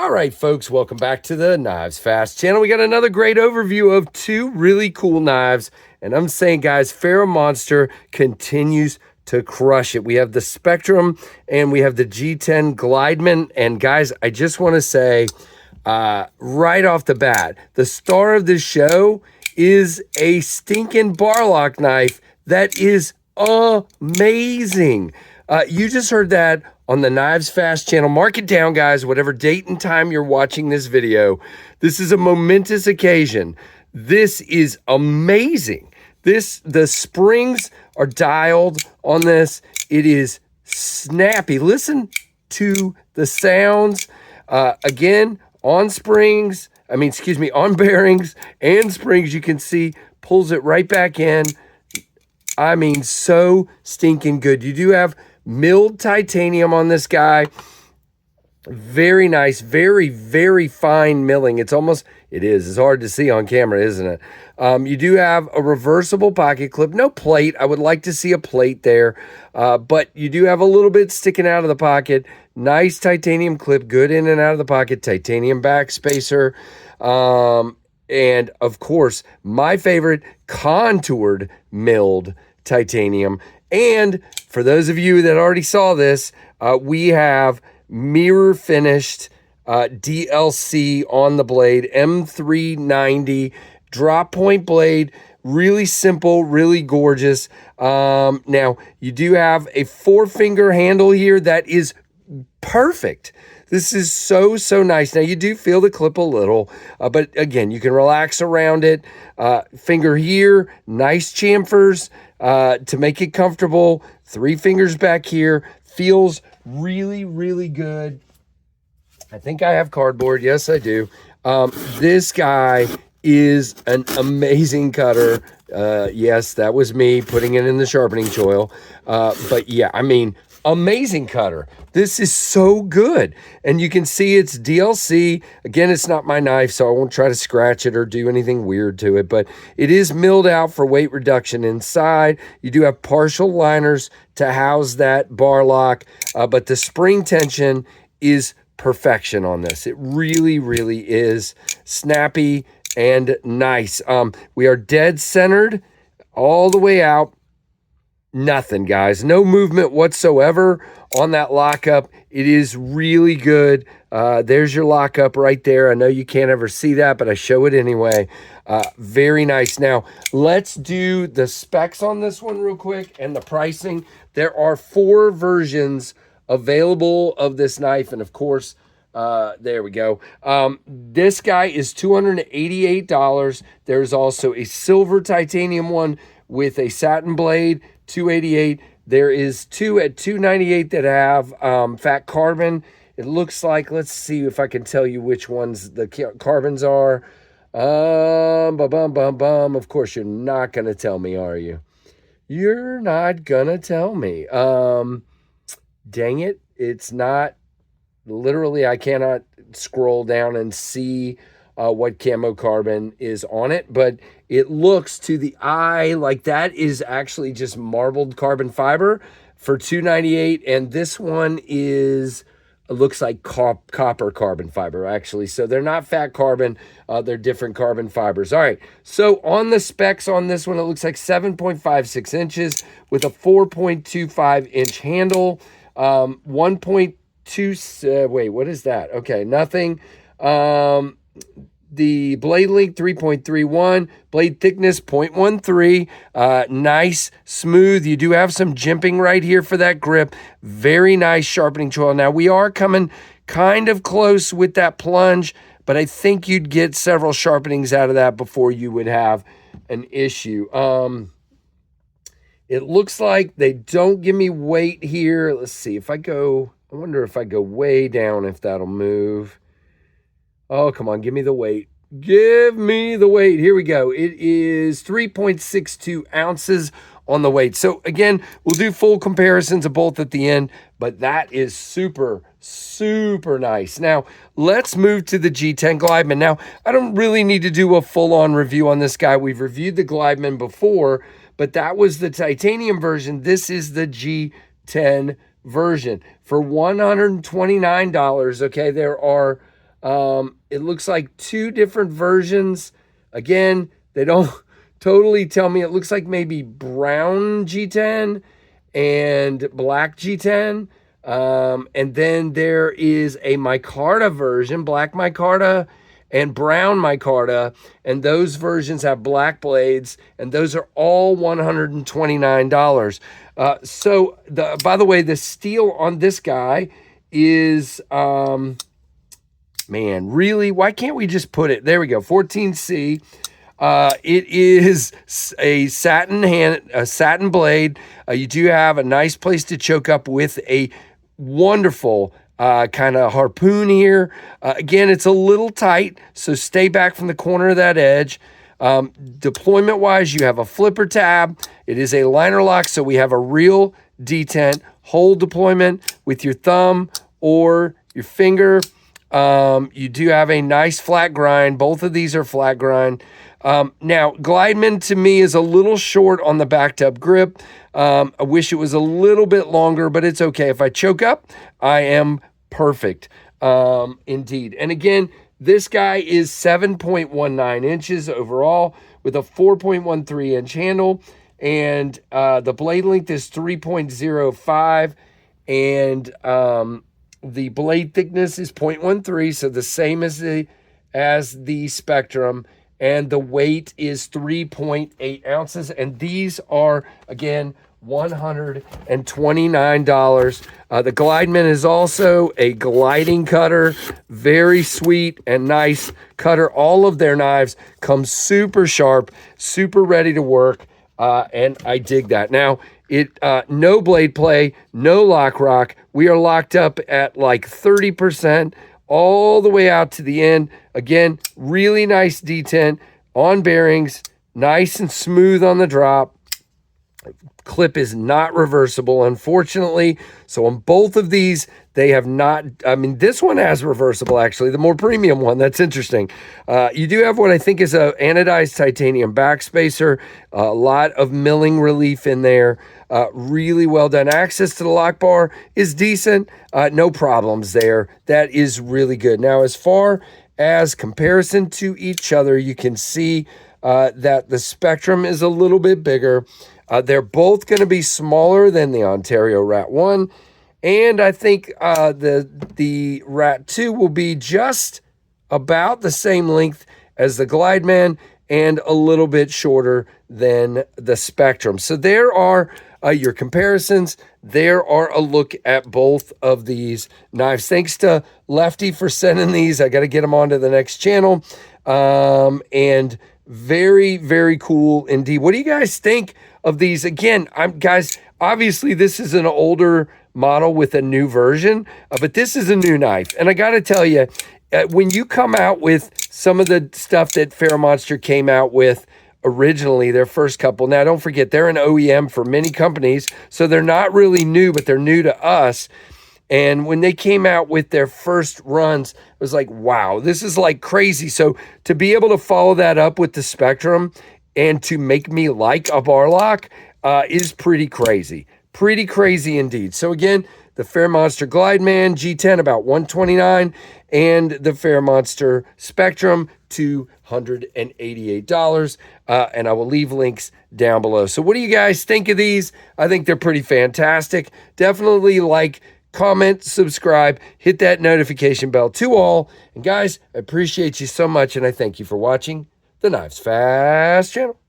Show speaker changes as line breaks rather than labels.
All right, folks, welcome back to the Knives Fast channel. We got another great overview of two really cool knives. And I'm saying, guys, Ferramonster continues to crush it. We have the Spectrum and we have the G10 Glideman. And guys, I just want to say right off the bat, the star of this show is a stinking bar lock knife that is amazing. You just heard that on the Knives Fast channel. Mark it down, guys, whatever date and time you're watching this video. This is a momentous occasion. This is amazing. The springs are dialed on this. It is snappy. Listen to the sounds. Again, on springs, on bearings and springs, you can see pulls it right back in. I mean, so stinking good. You do have milled titanium on this guy. Very nice, very, very fine milling. It's hard to see on camera, isn't it? You do have a reversible pocket clip, no plate. I would like to see a plate there, but you do have a little bit sticking out of the pocket. Nice titanium clip, good in and out of the pocket, titanium back spacer. And of course, my favorite, contoured milled titanium. And for those of you that already saw this, we have mirror finished DLC on the blade, M390 drop point blade. Really simple, really gorgeous. Now, you do have a 4-finger handle here that is perfect. This is so, so nice. Now, you do feel the clip a little, but again, you can relax around it. Finger here, nice chamfers to make it comfortable. 3 fingers back here. Feels really, really good. I think I have cardboard. Yes, I do. This guy is an amazing cutter. Yes, that was me putting it in the sharpening choil. But yeah, I mean, amazing cutter. This is so good. And you can see it's DLC. Again, it's not my knife, so I won't try to scratch it or do anything weird to it, but it is milled out for weight reduction inside. You do have partial liners to house that bar lock, but the spring tension is perfection on this. It really, really is snappy and nice. We are dead centered all the way out. Nothing, guys. No movement whatsoever on that lockup. It is really good. There's your lockup right there. I know you can't ever see that, but I show it anyway. Very nice. Now, let's do the specs on this one real quick and the pricing. There are 4 versions available of this knife, and of course, there we go. This guy is $288. There's also a silver titanium one with a satin blade, $288. There is 2 at $298 that have fat carbon. It looks like, let's see if I can tell you which ones the carbons are. Of course, you're not going to tell me, are you? You're not going to tell me. Dang it. It's not, literally, I cannot scroll down and see what camo carbon is on it, but it looks to the eye like that is actually just marbled carbon fiber for $298, and this one is, it looks like copper carbon fiber, actually. So they're not fat carbon, they're different carbon fibers. All right, so on the specs on this one, it looks like 7.56 inches with a 4.25 inch handle, 1.2, wait, what is that? Okay, nothing. The blade length 3.31, blade thickness 0.13. Nice, smooth. You do have some jimping right here for that grip. Very nice sharpening choil. Now, we are coming kind of close with that plunge, but I think you'd get several sharpenings out of that before you would have an issue. It looks like they don't give me weight here. Let's see if I go, I wonder if I go way down if that'll move. Oh, come on, give me the weight. Give me the weight. Here we go. It is 3.62 ounces on the weight. So again, we'll do full comparisons of both at the end, but that is super, super nice. Now, let's move to the G10 Glideman. Now, I don't really need to do a full-on review on this guy. We've reviewed the Glideman before, but that was the titanium version. This is the G10 version for $129. Okay, there are It looks like 2 different versions. Again, they don't totally tell me. It looks like maybe brown G10 and black G10. And then there is a micarta version, black micarta and brown micarta, and those versions have black blades, and those are all $129. So by the way, the steel on this guy is man, really? Why can't we just put it? There we go, 14C. It is a satin blade. You do have a nice place to choke up with a wonderful kind of harpoon here. Again, it's a little tight, so stay back from the corner of that edge. Deployment wise, you have a flipper tab. It is a liner lock, so we have a real detent hold deployment with your thumb or your finger. You do have a nice flat grind. Both of these are flat grind. Now, Glideman to me is a little short on the backed up grip. I wish it was a little bit longer, but it's okay. If I choke up, I am perfect. Indeed. And again, this guy is 7.19 inches overall with a 4.13 inch handle. And the blade length is 3.05. And the blade thickness is 0.13, so the same as the Spectrum. And the weight is 3.8 ounces. And these are, again, $129. The Glideman is also a gliding cutter. Very sweet and nice cutter. All of their knives come super sharp, super ready to work. And I dig that. Now, no blade play, no lock rock. We are locked up at like 30%. All the way out to the end. Again, really nice detent on bearings, nice and smooth on the drop. Clip is not reversible, unfortunately. So on both of these, they have not, I mean, this one has reversible, actually, the more premium one. That's interesting. You do have what I think is a anodized titanium backspacer, a lot of milling relief in there. Really well done. Access to the lock bar is decent. No problems there. That is really good. Now, as far as comparison to each other, you can see that the Spectrum is a little bit bigger. They're both going to be smaller than the Ontario Rat 1. And I think the Rat 2 will be just about the same length as the Glideman and a little bit shorter than the Spectrum. So there are your comparisons. There are a look at both of these knives. Thanks to Lefty for sending these. I got to get them on to the next channel. And very, very cool indeed. What do you guys think of these? Again, guys, obviously this is an older model with a new version, but this is a new knife. And I got to tell you, when you come out with some of the stuff that Ferramonster came out with originally, their first couple, now don't forget, they're an OEM for many companies, so they're not really new, but they're new to us. And when they came out with their first runs, it was like, wow, this is like crazy. So to be able to follow that up with the Spectrum and to make me like a bar lock is pretty crazy. Pretty crazy indeed. So again, the Ferramonster Glideman G10 about $129, and the Ferramonster Spectrum $288. And I will leave links down below. So what do you guys think of these? I think they're pretty fantastic. Definitely like, comment, subscribe, hit that notification bell to all. And guys, I appreciate you so much, and I thank you for watching the Knives Fast channel.